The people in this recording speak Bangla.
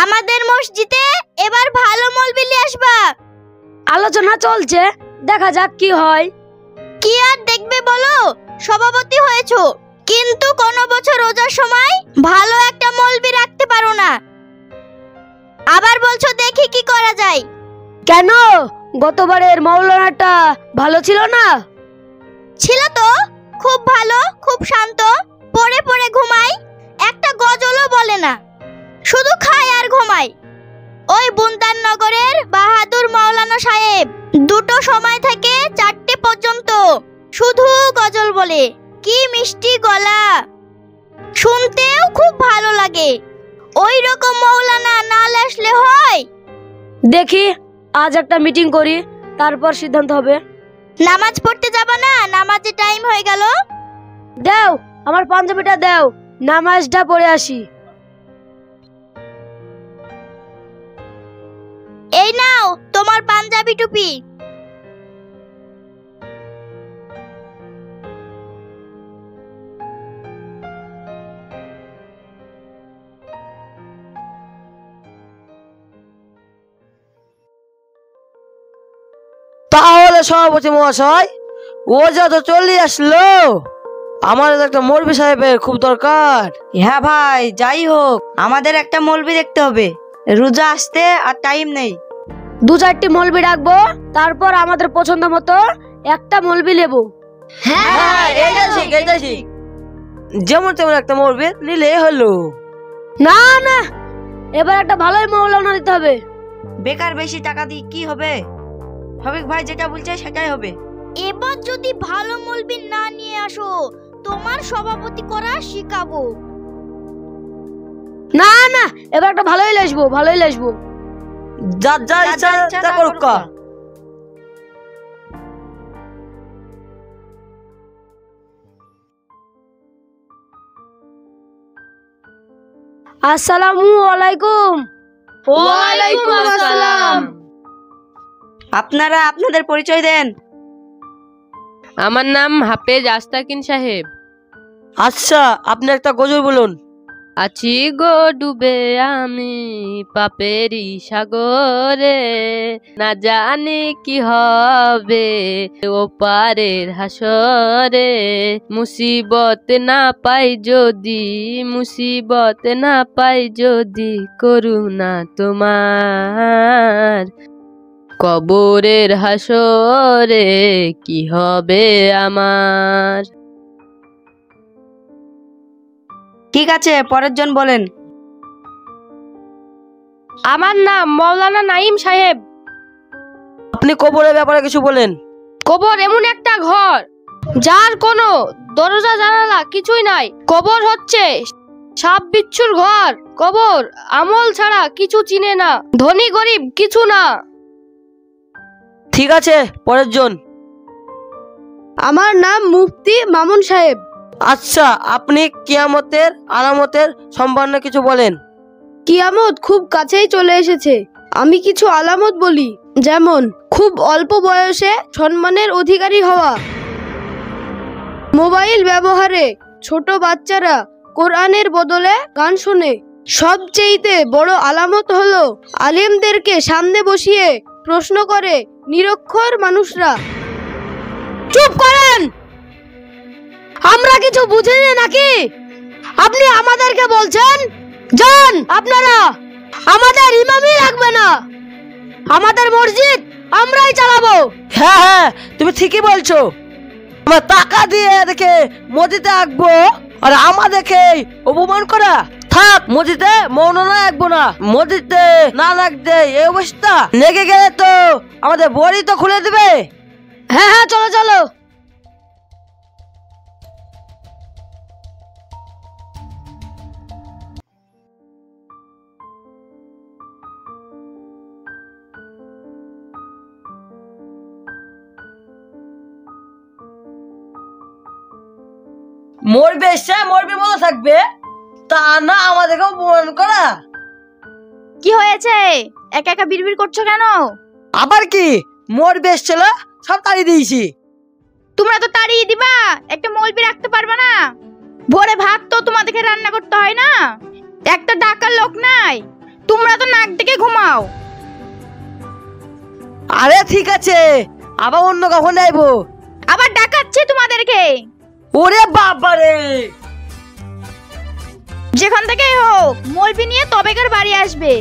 আমাদের মসজিদে এবার ভালো মৌলবি নিয়ে আসবা। আলোচনা চলছে, দেখা যাক কি হয়। কি আর দেখবে বলো, সভাপতি হয়েছো, কিন্তু কোনো বছর রোজার সময় ভালো একটা মৌলবি রাখতে পারো না। আবার বলছো দেখি কি করা যায়। কেন, গতবারের মৌলানাটা ভালো ছিল না? ছিল তো, খুব ভালো, খুব শান্ত, পড়ে পড়ে ঘুমায়, একটা গজলও বলে না, শুধু খায় আর ঘুমায়। ওই বুন্দান নগরের বাহাদুর মাওলানা সাহেব 2টো সময় থেকে 4টে পর্যন্ত শুধু গজল বলে। কি মিষ্টি গলা, শুনতেও খুব ভালো লাগে। ওই রকম মাওলানা না আসলে হয়? দেখি আজ একটা মিটিং করি, তারপর সিদ্ধান্ত হবে। নামাজ পড়তে যাবা না? নামাজের টাইম হয়ে গেল। দাও আমার পাঞ্জাবিটা দাও, নামাজটা পড়ে আসি। এই নাও তোমার পাঞ্জাবি টুপি। তাহলে সভাপতি মহাশয়, ও যত চলে আসলো, আমার একটা মৌলবি সাহেবের খুব দরকার। হ্যাঁ ভাই, যাই হোক আমাদের একটা মৌলবি দেখতে হবে, রোজা আসতে আর টাইম নেই। 2-4টি মৌলবি রাখবো, তারপর আমাদের পছন্দ মতো একটা মৌলবি নেব। হ্যাঁ, এটা ঠিক। যেমন তেমন একটা মৌলবি নিলে হলো। না না, এবার একটা ভালোই মৌলানা দিতে হবে। বেকার বেশি টাকা দিয়ে কি হবে? শফিক ভাই যেটা বলছে সেটাই হবে। এবার যদি ভালো মৌলবি না নিয়ে আসো, তোমার সভাপতি করা শিখাবো। না না, এবার একটা ভালোই আসবো। যা ইচ্ছা করুক। আসসালামু আলাইকুম। ওয়ালাইকুম আসসালাম। আপনারা আপনাদের পরিচয় দেন। আমার নাম হাফেজ আস্তাকিন সাহেব। আচ্ছা, আপনি একটা গজল বলুন। আছি গো ডুবে আমি পাপেরি সাগরে, না জানি কি হবে ওপারের হাসরে, মুসিবত না পাই যদি করুণা তোমার, কবরের হাসরে কি হবে আমার। ঠিক আছে, পরের জন বলেন। আমার নাম মাওলানা নাইম সাহেব। আপনি কবরের ব্যাপারে কিছু বলেন। কবর এমন একটা ঘর যার কোনো দরজা জানালা কিছুই নাই। কবর হচ্ছে সাপ বিচ্ছুর ঘর। কবর আমল ছাড়া কিছু চিনে না, ধনী গরিব কিছু না। ঠিক আছে, পরের জন। আমার নাম মুফতি মামুন সাহেব। আচ্ছা, আপনি কিয়ামতের আলামতের সম্বন্ধে কিছু বলেন। কিয়ামত খুব কাছেই চলে এসেছে। আমি কিছু আলামত বলি, যেমন খুব অল্প বয়সে সম্মানের অধিকারী হওয়া, মোবাইল ব্যবহারে ছোট বাচ্চারা কোরআনের বদলে গান শোনে। সবচেয়ে বড় আলামত হলো আলেমদেরকে সামনে বসিয়ে প্রশ্ন করে নিরক্ষর মানুষরা। চুপ করেন, আমরা কিছু বুঝিনি নাকি? আপনি আমাদেরকে বলছেন যান আপনারা, আমাদের ইমামই লাগবে না, আমাদের মসজিদ আমরাই চালাবো। হ্যাঁ, তুমি ঠিকই বলছো। আমরা টাকা দিয়ে দেখে মসজিদে আঁকবো, আর আমাদেরকে অপমান করা। থাক, মসজিদে মৌলানা আঁকবো না, মসজিদে না লাগবে। এই অবস্থা লেগে গেলে তো আমাদের বড়ি তো খুলে দিবে। হ্যাঁ, চলো। মরবে সে মরবে মতো থাকবে, তা না আমাদেরকে অপমান করা। কি হয়েছে, একা একা বিড়বিড় করছো কেন? আবার কি, মরবে এসছিল, সব তাড়িয়ে দিয়েছি। তোমরা তো তাড়িয়ে দিবা, একটা মৌলবি রাখতে পারবা না? ভোরে ভাত তো তোমাদেরকে রান্না করতে হয় না? একটা ডাকার লোক নাই, তোমরা তো নাক ডেকে ঘুমাও। আরে ঠিক আছে, আবার অন্য কখন আইবো? আবার ডাকাচ্ছি তোমাদেরকে। ওরে বাবারে, যেখান থেকে হোক মলবি নিয়ে তবেকার বাড়ি আসবে।